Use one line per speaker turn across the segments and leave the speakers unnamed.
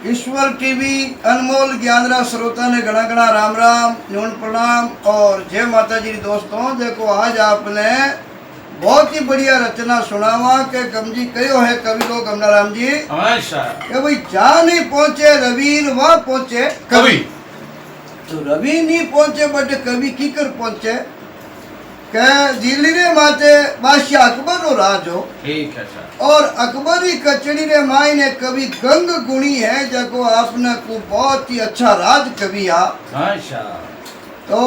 ईश्वर TV अनमोल ज्ञानरा श्रोता ने घना घना राम राम न्यून प्रणाम और जय माता जी। दोस्तों देखो आज आपने बहुत ही बढ़िया रचना सुनावा के गमजी कयो है कवि को गमला राम जी के भाई जा नहीं पहुंचे रवीर वहां पहुंचे
कवि।
तो रवि नहीं पहुंचे बट कवि कीकर पहुंचे के दिल्ली रे माते बादशाह अकबर रो राज हो।
ठीक है सर।
और अकबरी कचड़ी रे माई ने कवि गंग गुणी है जको आपने को बहुत ही अच्छा राज कवि आ।
अच्छा।
तो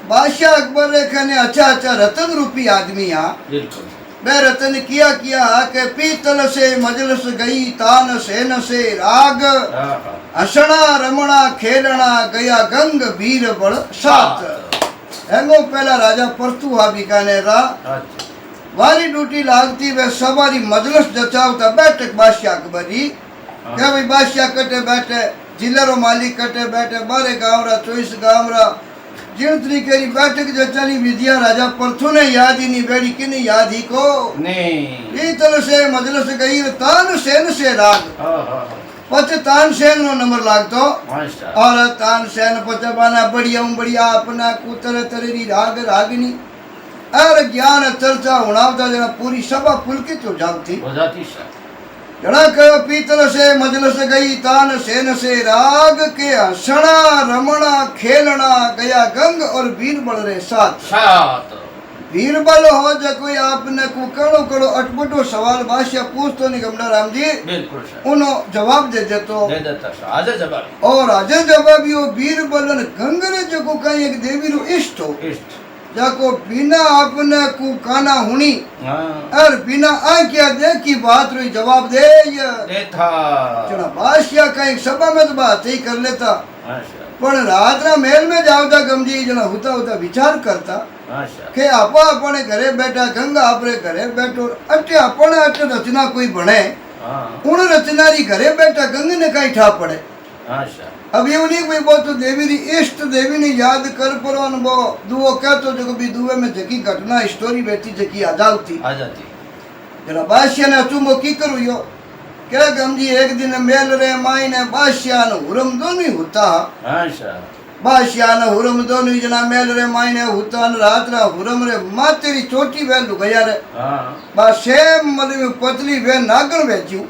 बादशाह अकबर रे कने अच्छा अच्छा रतन रूपी आदमी आ।
बिल्कुल।
बे रतन किया के पीतल से मजलस गई तान सेन से राग हसना रमणा खेलना गया गंग वीर बड़ सात। एगो पहला राजा परतु हा बीकानेर रा। वारी ड्यूटी लागती वे सवारी मजलस जचावता बैठक बादशाह अकबरी क्या भाई बादशाह कटे बैठे जिलरो मालिक कटे बैठे बारे गाँव रा 24 गाँव रा जिन तरीके की बैठक जचानी विद्या राजा परथु ने याद ही नहीं बैठी कि नहीं याद ही को
नहीं।
पीतल से मजलस गई तान सेन से राग पच तानसेन नो नंबर लागतो और तानसेन पचबाना बढ़िया अपना कुतर तरेरी राग रागनी और ज्ञान चर्चा होनावता जना पूरी सभा पुलकित हो जाती जना कहो पीतल से मजलस गई तान सेन से राग के हसना रमणा खेलना गया गंग और बीरबल रे साथ। बीरबल हो जो कोई आपने को कड़ो कड़ो अटपटो सवाल बादशाह पूछतो नहीं गमला राम जी।
बिल्कुल सर।
उनो जवाब दे देतो
आज जवाब
और आज जवाब यो बीरबलन गंगरे जो को कहीं एक देवी रो इष्ट हो जाको बिना आपने को काना हुनी और बिना आज्ञा देखी बात रो जवाब दे
देता
चला बादशाह कहीं सभा में तो बात ही कर लेता पण रात्रा महल में जावता गमजी जना होता होता विचार करता के आपा अपने घरे बैठा गंगा अपने घरे बैठो अटे अपने अटे रचना कोई बने उन रचना री घरे बैठा गंग ने कहीं ठा पड़े। अब ये नहीं कोई बहुत तो देवी री इष्ट देवी ने याद कर पर वो दुओ कहतो जो भी दुए में जकी घटना स्टोरी बैठी जकी आ जाती जरा बादशाह ने अचुंबो की करू यो क्या गमजी एक दिन मेल रे माई ने बादशाह ने हुरम दोनी होता बादशाह ने हुरम दोनी जना मेल रे माई ने होता रात रा हुरम रे मां तेरी चोटी वे लुगया रे बा सेम मतलब पतली वे नागन वेच्यू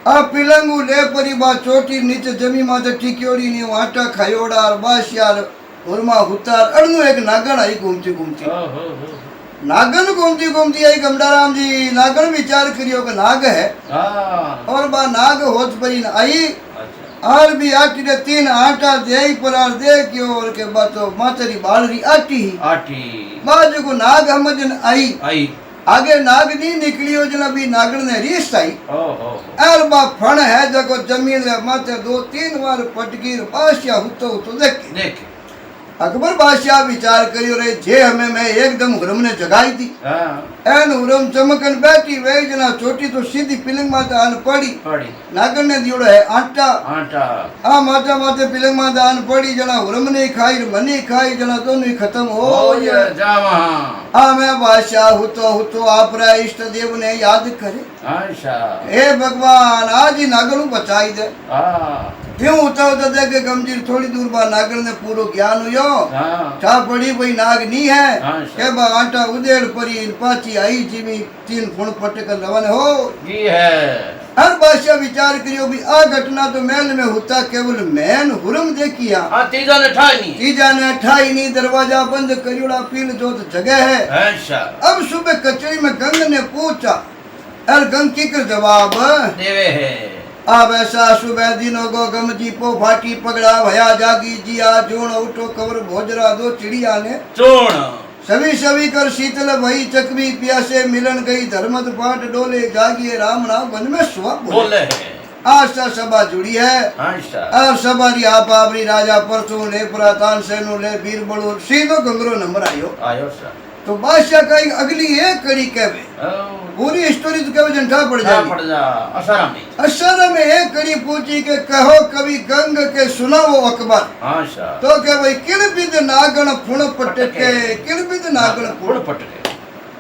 आ पिलंगू ले परी बा चोटी नीचे जमी माते टिक्योड़ी नी आटा खायोड़ा और बादशाह हुरमा हुतार अड़नु एक नागन आई घूमती नागन घूमती आई गमडाराम जी नागन विचार करियो कि नाग है और बा नाग होत परी आई और भी आटी ने 3 आटा दे परार दे क्यों और के बाद तो मातरी बालरी आटी बाद को नाग हमजन आई आगे नाग नहीं निकलियो जना भी नागन ने रीस आई और बा फण है जको जमीन रे माथे 2-3 बार पटकी बादशाह हुतो देख अकबर बादशाह विचार करियो रे जे हमें मैं एकदम हुरम ने जगाई दी एन हुरम चमकन बैठी वे जना छोटी तो सीधी पिलंग माते आन पड़ी नागन ने दियोड़ो है आटा आ माता माते पिलंग माते आन पड़ी जना हुरम ने खाई मनी खाई जना दोनों ही खत्म हो जावा आ मैं बादशाह हुतो आप रे इष्ट देव ने याद करे हे भगवान आज ही नागन बचाई दे क्यों होता देखे गमजीर थोड़ी दूर बाद नागर ने पूरो ज्ञान हुयो छा पड़ी भाई नाग नहीं है के बा आटा उदेड़ परी पाची आई जिमी 3 फुण पटकर रवाने हो जी है। हर बादशाह विचार करियो भी आ घटना तो महल में होता केवल मैन हुरम देखिया तीजा ने ठाई नहीं दरवाजा बंद करियोड़ा पील जो तो जगह है। अब सुबह कचहरी में गंग ने पूछा और गंग की कर जवाब देवे है अब ऐसा सुबह दिनों को गम जी पो फाटी पगड़ा भया जागी जिया जोण उठो कवर भोजरा दो चिड़िया ने सभी कर शीतल भई चकवी प्यासे मिलन गई धर्मत पाठ डोले जागिए राम नाम वन में सुहा बोले आशा सभा जुड़ी है और सभा री आप आपरी राजा परसों ले प्रातान सेनु ले बीरबल सीधो गंगरो नंबर आयो तो बादशाह का अगली एक कड़ी कहवे पूरी स्टोरी तो कहवे जनता पड़ जाएगी। अशर में एक कड़ी पूछी के कहो कवि गंग के सुनाओ अकबर तो क्या भाई किन बिद नागण फुण पटके किन बिद नागण फुण पटके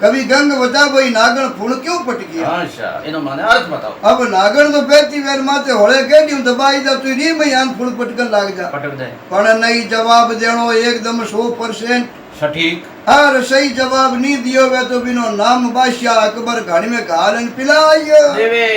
कभी गंग बता भाई नागण फूण क्यों पटकी
अच्छा इनो माने अर्थ बताओ
अब नागण तो बेती वेर माथे होळे केडी दबाई दा तू री में यान फूण पटकन लाग जा
पटक दे
पण नहीं जवाब देनो एकदम 100%
सटीक
हर सही जवाब नहीं दियो वे तो बिनो नाम बादशाह अकबर घाणी में घालन पिलाय
देवे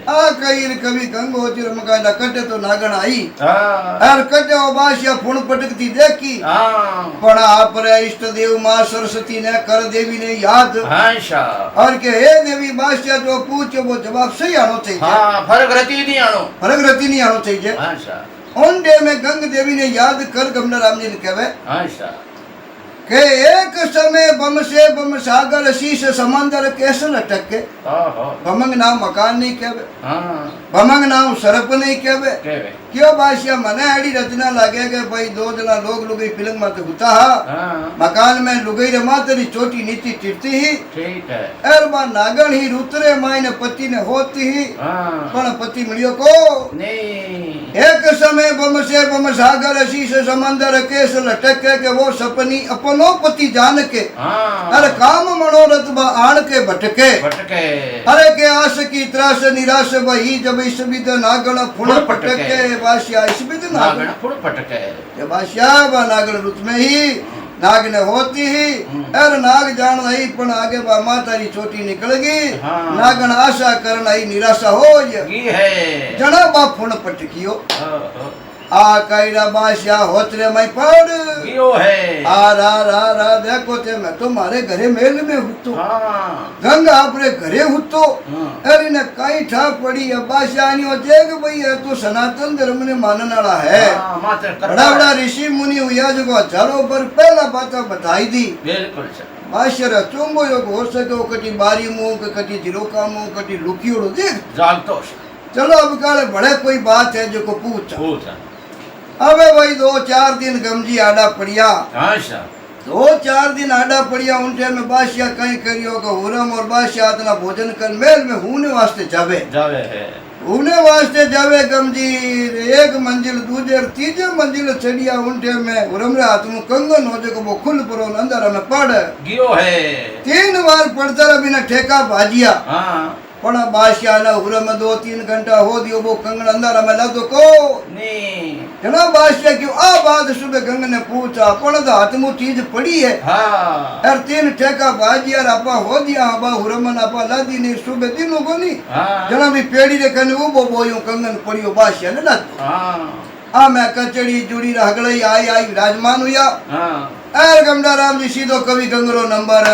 आ कई कभी गंग होती रमका ना कटे तो नागण आई
हां
हर कटे ओ बादशाह फूण पटकती देखी
हां
पण आपरे इष्ट देव मां सरस्वती ने कर देवी ने याद
अच्छा
और के हे देवी बादशाह जो पूछो वो जवाब सही आनो थई जे
हां फरक रती नहीं आनो
फरक रती नहीं आनो थई जे
अच्छा
उन डे में गंग देवी ने याद कर गमना राम जी ने कहवे
अच्छा
के एक समय बम से बम सागर शीश समंदर कैसे लटक के
ओहो
बमंग नाम मकान नहीं कहवे
हां
बमंग नाम सरप नहीं कहवे
केवे
क्यों बादशाह मने एडी रचना लागे के भाई दो जना लोग लुगई फिल्म में तो गुता
हां
मकान में लुगई रे मातरी चोटी नीति टिरती ही
ठीक है
एर बा नागण ही रुतरे मायने पति ने होती ही
हां
पण पति मिलियो को
नहीं
एक समय बम से बम सागर शीश समंदर केस लटक के वो सपनी अपनो पति जान के
हां
अरे काम मनोरथ बा आण के भटके
पटके
अरे के आस की त्रास निराश वही जब इस विद नागण फुण पटके बादशाह इस विद
नागण फुड़ पटके
ये बादशाह बा नागण रुत में ही नाग ने होती ही अरे नाग जान रही पण आगे बा मातारी चोटी निकल गई
हाँ।
नागण आशा करन आई निराशा हो
की है
जना बा फुण पटकियो
ओहो
आ कायरा बादशाह होतरे में पड़
कियो है
आ रा देखो ते मैं तो मारे घरे मेल में हुतो
हां
गंग आपरे घरे हुतो अरे ने कई ठा पड़ी अब बादशाह नहीं हो जेग भाई है तो सनातन धर्म ने मानने वाला है
हां माते
बड़ा बड़ा ऋषि मुनि हुआ जो हजारों पर पहला बात बताई दी
बिल्कुल सर
बादशाह चुंबो योग हो सके कटी बारी मुंह कटी जिरोका मुंह कटी लुकियोड़ो देख
जागतो
चलो अब काले बड़े कोई बात है जो को पूछा
पूछा
अबे भाई 2-4 दिन गमजी आडा पड़िया
अच्छा
2-4 दिन आडा पड़िया उनके में बादशाह कहीं करियो को हुरम और बादशाह इतना भोजन कर मेल में हूने वास्ते जावे
है
हूने वास्ते जावे गमजी एक मंजिल दूजे और तीजे मंजिल चढ़िया उनके में हुरम रे हाथ में कंगन हो जो वो खुल परो अंदर में पड़
गियो है
3 बार पड़ता रहा बिना ठेका भाजिया
हां
पण बादशाह ना हुरम 2-3 घंटा हो दियो वो कंगन अंदर में लदो को
नहीं
जना बादशाह क्यों आ बात सुबह गंग ने पूछा पण तो हाथ में चीज पड़ी है
हां
यार 3 ठेका भाजिया आपा हो दिया आपा हुरमन आपा लादी ने सुबह दिनों को नहीं
हां
जना भी पेड़ी रे कने उबो बोयो कंगन पड़ियो बादशाह ने लद
हां
आ मैं कचड़ी जुड़ी रगड़ई आई विराजमान हुआ
हां
एर गमडा राम जी सीधो कवि गंगरो नंबर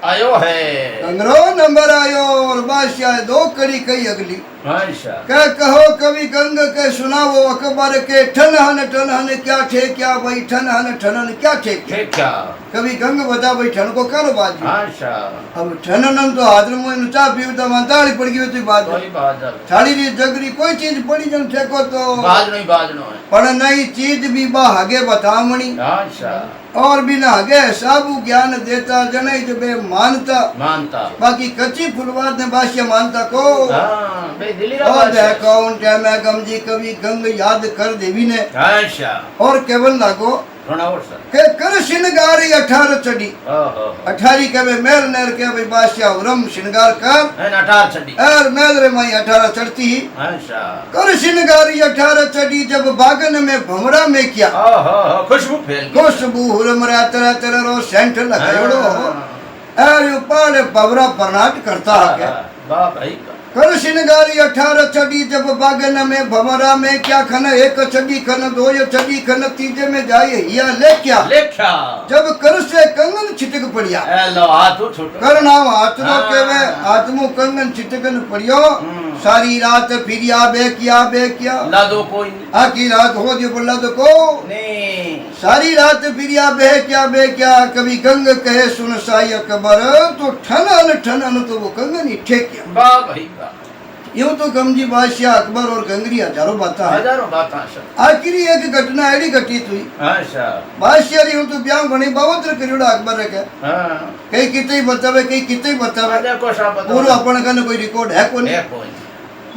आयो है
गंगरो नंबर आयो और बादशाह 2 कड़ी कई अगली
अच्छा
क्या कहो कवि गंग के सुनावो अकबर के ठन हन क्या ठे क्या भाई ठन हन क्या ठे
ठीक क्या
कवि गंग बता भाई ठन को करो बाजी
अच्छा
अब ठन तो हाथ में चा पीवता माताड़ी पड़ गई तो बात
कोई बात
थाली री जगरी कोई चीज पड़ी जन ठेको तो
बाजनो है
पर नई चीज भी बा हगे बतावणी
अच्छा
और बिना हगे साबु ज्ञान देता जने जब मानता बाकी कच्ची फुलवाद ने बादशाह मानता को और देखो उन टाइम गमजी कवि गंग याद कर देवी ने
अच्छा
और केवल लागो के कर श्रृंगारी 18 चढ़ी 18 के मेल नेर के भाई बादशाह रम श्रृंगार कर
18 चढ़ी
और मेल रे माई 18 चढ़ती ही
अच्छा
कर श्रृंगारी 18 चढ़ी जब बागन में भमरा में क्या
खुशबू फैल
खुशबू हुरम रा तेरा रो सेंट लगायोड़ो और ऊपर भवरा परनाट करता है
वाह भाई
कर श्रृंगारी 18 चढ़ी जब बागन में भमरा में क्या खन 1 चढ़ी खन 2 चढ़ी खन तीजे में जाए हिया ले क्या जब कर से कंगन छिटक पड़िया कर नाम हाथ रो केवे आत्मो कंगन छिटकन पड़ियो सारी रात फिर बे क्या
लादो कोई
आकी रात हो दियो बोला तो को
नहीं
सारी रात फिर बे क्या कभी गंग कहे सुन साई अकबर तो ठनन तो वो कंगन ही ठेकिया
वाह भाई
यूं तो गमजी बादशाह अकबर और गंगरी हजारों बात आखिरी एक घटना एडी घटी थी
अच्छा
बादशाह यूं तो ब्याह घणी बावत्र करियोड़ा अकबर रे के कई किते बतावे पूरो अपन कने कोई रिकॉर्ड है कोनी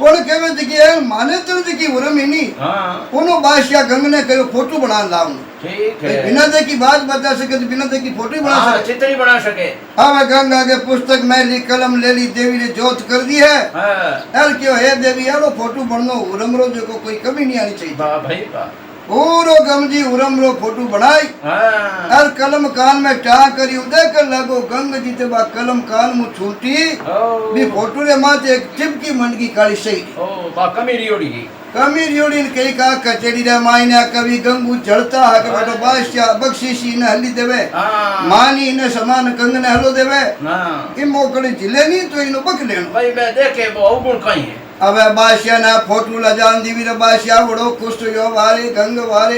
પણ કેવે જગ્યાએ માને તો જગ્યા ઉરમ એની
हाँ
उनो बादशाह गंग ने कहो फोटो बना लाऊं
ठीक है
बिना देखी बात बता सके तो बिना देखी फोटो ही बना
हाँ
सके
चित्र ही बना सके
अब गंग आगे पुस्तक में ली कलम ले ली देवी ने जोत कर दी है
हाँ
यार क्यों है देवी यारो फोटो बननो उरमरो जो को कोई कमी नहीं आनी चाहिए
वाह भाई वाह
पूरो गमजी उरमरो फोटो बनाई
हाँ
यार कलम कान में टा करी उदय कर लगो गंग जी ते बा कलम कान में छूटी
ओ
भी फोटो रे माथे एक टिपकी मनगी काली सही
ओ बा कमीरी ओड़ी
कमी रियोड़ी ने कई का कचेड़ी रे मायने कवि गंगू जड़ता है के बेटो बादशाह बख्शीशी ने हली देवे
हाँ
मानी ने समान कंग ने हलो देवे
हाँ
ई मोकड़े जिले नहीं तो इनो बक लेनो
भाई मैं देखे वो अवगुण कहीं है
अब बादशाह ना फोटो लजान दीवी रे बादशाह बड़ो खुश यो वारे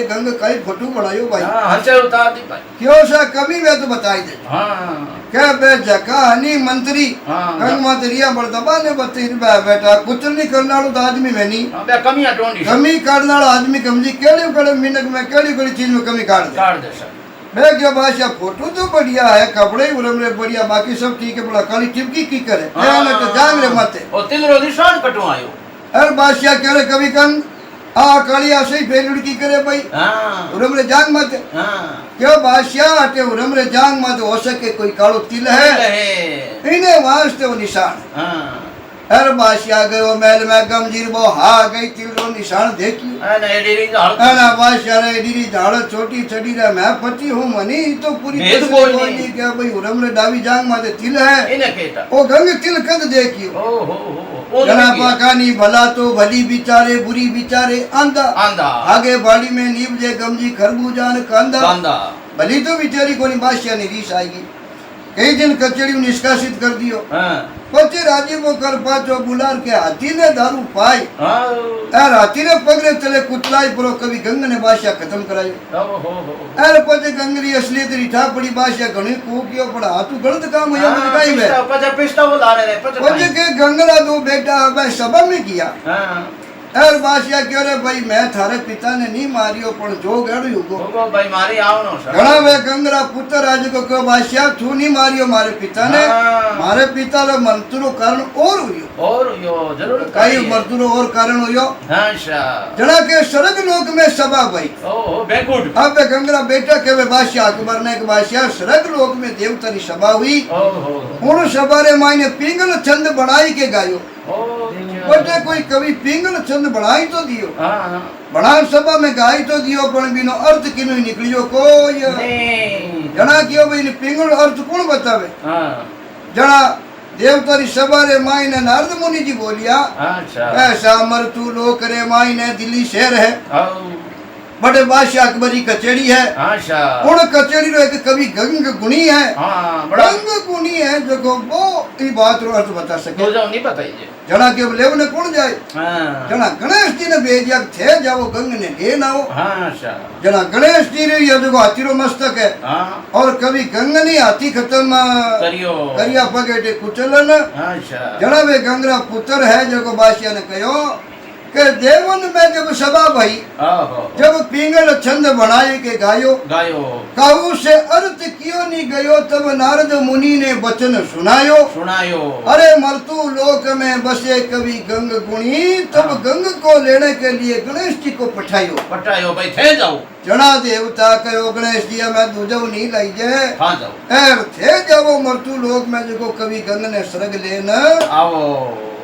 गंग कई फोटो बनायो भाई
हाँ हंसे उतार दी भाई
क्यों सा कमी वे तो बताई दे
हाँ
के बे जका हनी मंत्री
हाँ
गंग मंत्रिया बड़ दबाने बत्ती बेटा कुछ नहीं करना वालो तो आदमी में नहीं
हाँ बे कमियां ढूंढी
कमी काटने वाला आदमी कमजी केड़ी केड़ी मिनट में केड़ी चीज में कमी काट दे
काट दे सर
मैं क्या बादशाह फोटो तो बढ़िया है कपड़े उरमरे बढ़िया बाकी सब ठीक है बड़ा काली टिपकी की करे तो जाग रे मते
और तिलरो निशान कटवायो
अरे बादशाह कह रहे कभी कंग आ काली ऐसे ही फेर लड़की करे भाई
हाँ
उरमरे जाग मते
हाँ
क्यों बादशाह अटे उरमरे जाग मते हो सके कोई कालो तिल है
है
इन्हें वास्ते वो निशान
हाँ
अरे बादशाह गयो महल में गमजीर बो हा गई तिल रो निशान देखियो
अरे एडी झाड़
ना बादशाह रे डीरी झाड़ छोटी छड़ी रे मैं पति हूँ मनी तो पूरी
भेद
तस्वीर
कोई
कोई
नहीं।
नहीं क्या भाई उरमरे डावी जांग माते तिल है
इन्हें कहता
ओ गंग तिल कद देखियो
ओ हो
जना पाकानी भला तो भली बिचारे बुरी बिचारे आंदा
आंदा
आगे बाड़ी में नीब जे गमजी खरबूजान कांदा
कांदा
भली तो बिचारी कोनी बादशाह ने रीस आएगी कई दिन कचड़ी निष्कासित कर दियो
हाँ
पचे राजीवो कर पाचो बुलार के हाथी ने दारू पाई
हाँ
यार हाथी ने पगले तले कुतलाई परो कभी गंग ने बादशाह खत्म करायो
ओ हो
यार पचे गंगरी असलियत रिठा पड़ी बादशाह घणी कूकियो पण हाथू गलत काम होया मन काई वे
पचा पिस्ता वो ला रहे
पचे के गंगला दो बेटा अब सभा में किया
हाँ
यार बादशाह क्यों रे भाई मैं थारे पिता ने नहीं मारियो पण जो गड़ियो गो
वो भाई मारी आवनो सर
घणा वे गंगरा पुत्र राज को कहो बादशाह तू नहीं मारियो मारे पिता ने
हाँ।
मारे पिता रे मंत्रो कारण और हुयो
और यो जरूर
कई मंत्रो और कारण हुयो
हाँ शाह
जना के स्वर्ग लोक में सभा भाई
ओ बेकुड
अब गंगरा बेटा के वे बादशाह अकबर ने के बादशाह स्वर्ग लोक में देवता की सभा हुई
ओ हो
उन सभा रे मायने पिंगल छंद बनाई के गायो
ओ
बटे कोई कवि पिंगल छंद बनाई तो दियो
हाँ
बना सभा में गाई तो दियो पण बिनो अर्थ किनो ही निकलियो कोई
नहीं
जना कियो भाई ने पिंगल अर्थ कौन बतावे
हाँ
जना देवता री सभा रे मायने नारद मुनि जी बोलिया
अच्छा
ऐसा मरतू लोक रे मायने दिल्ली शहर है
आओ
बड़े बादशाह अकबरी कचेड़ी है
अच्छा
उन कचेड़ी रो एक कवि गंग गुणी है
हाँ बड़ा
गंग गुणी है जो को वो ई बात रो अर्थ बता सके
तो जाओ नहीं बताइए
जना के लेव ने कौन जाए
हाँ
जना गणेश जी ने भेजिया थे जाओ गंग ने ले ना हो
हाँ अच्छा
जना गणेश जी रे ये जो हाथी रो मस्तक है
हाँ
और कवि गंग ने हाथी खत्म
करियो
करिया पगेटे कुचलन
अच्छा
जना वे गंगरा पुत्र है जो को बादशाह ने कहो के देवन में जब सभा भई
आहो
जब पिंगल छंद बनाए के गायो
गायो
काहू से अर्थ क्यों नहीं गयो तब नारद मुनि ने वचन सुनायो
सुनायो
अरे मरतू लोक में बसे कवि गंग गुणी तब गंग को लेने के लिए गणेश जी को पठायो
पटायो भाई थे जाओ
जना देवता कहो गणेश जी मैं दूजो नहीं लाई जे
हाँ जाओ
एर थे जाओ मरतू लोक में जो कवि गंग ने स्वर्ग लेना
आओ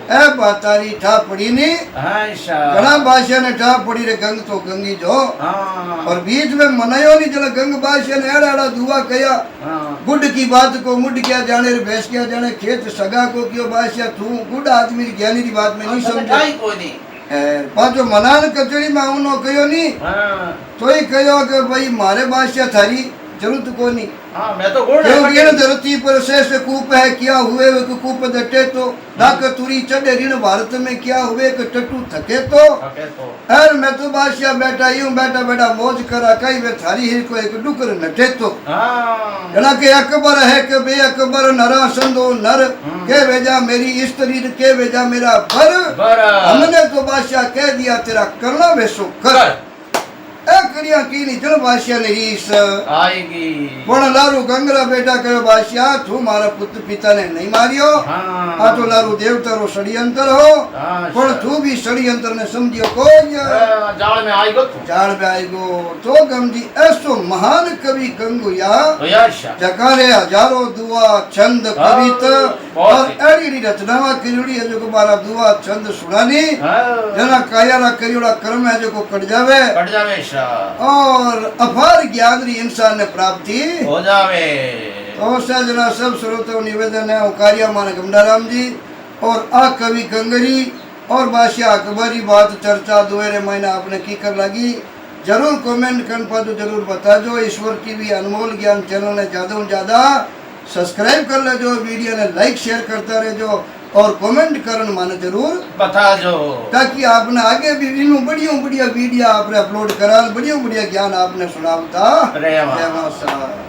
ए बातारी ठा पड़ी नी
अच्छा
घना बादशाह ने ठा पड़ी रे गंग तो गंगी जो
हाँ
और बीच में मनायो नहीं जला गंग बादशाह ने एड़ा एड़ा दुआ कया
हाँ
गुड की बात को मुड क्या जाने रे भैंस क्या जाने खेत सगा को क्यों बादशाह तू गुड आदमी री ज्ञानी री बात में नहीं समझा
ठाई कोई नहीं
पाछो मनान कचड़ी में उनो कयो नहीं
हाँ
तो ही कयो कि भाई मारे बादशाह थारी जरूरत को नहीं
हाँ मैं तो बोल
क्योंकि न धरती पर शेष कूप है क्या हुए वे कूप डटे तो डाक तुरी चढ़े ऋण भारत में क्या हुए कि टट्टू थके तो अरे मैं तो बादशाह बैठा यूं बैठा बैठा मौज करा कई वे थारी ही को एक डुकर नटे तो जना के अकबर है के बे अकबर नरा संदो नर के भेजा मेरी स्त्री के भेजा मेरा बर हमने तो बादशाह कह दिया तेरा करना वैसो कर एक करिया की नहीं चल बादशाह ने रीस
आएगी
पण लारू गंगरा बेटा कहो बादशाह तू मारा पुत्र पिता ने नहीं मारियो
हाँ
आ तो लारू देवतारो षड्यंत्र हो
हाँ,
पण तू भी षड्यंत्र ने समझियो कोई
जाल में आएगो तू
जाड़ पे आएगो तो गमजी ऐसो महान कवि गंगुया
तो याशा
जकारे हजारों दुआ छंद कविता
बहुत
और एड़ी रचनावा करियोड़ी है जो को मारा दुआ छंद सुनानी जना कायारा करियोड़ा कर्म है जो को कट जावे
कट जावे शाह
और अपार ज्ञान री इंसान ने प्राप्ति
हो जावे
तो जना सब श्रोताओं निवेदन है कार्य मान गमडाराम जी और आ कवि गंगरी और बादशाह अकबरी बात चर्चा दोहरे महीना आपने की कर लगी जरूर कमेंट कर पा तो जरूर बता दो। ईश्वर टीवी अनमोल ज्ञान चैनल ने ज़्यादा से ज़्यादा सब्सक्राइब कर ले जो वीडियो ने लाइक शेयर करता रहे जो और कमेंट करन माने जरूर
बता जो
ताकि आपने आगे भी इनू बढ़िया वीडियो आपने अपलोड करा बढ़िया ज्ञान आपने सुनावता
रेवा।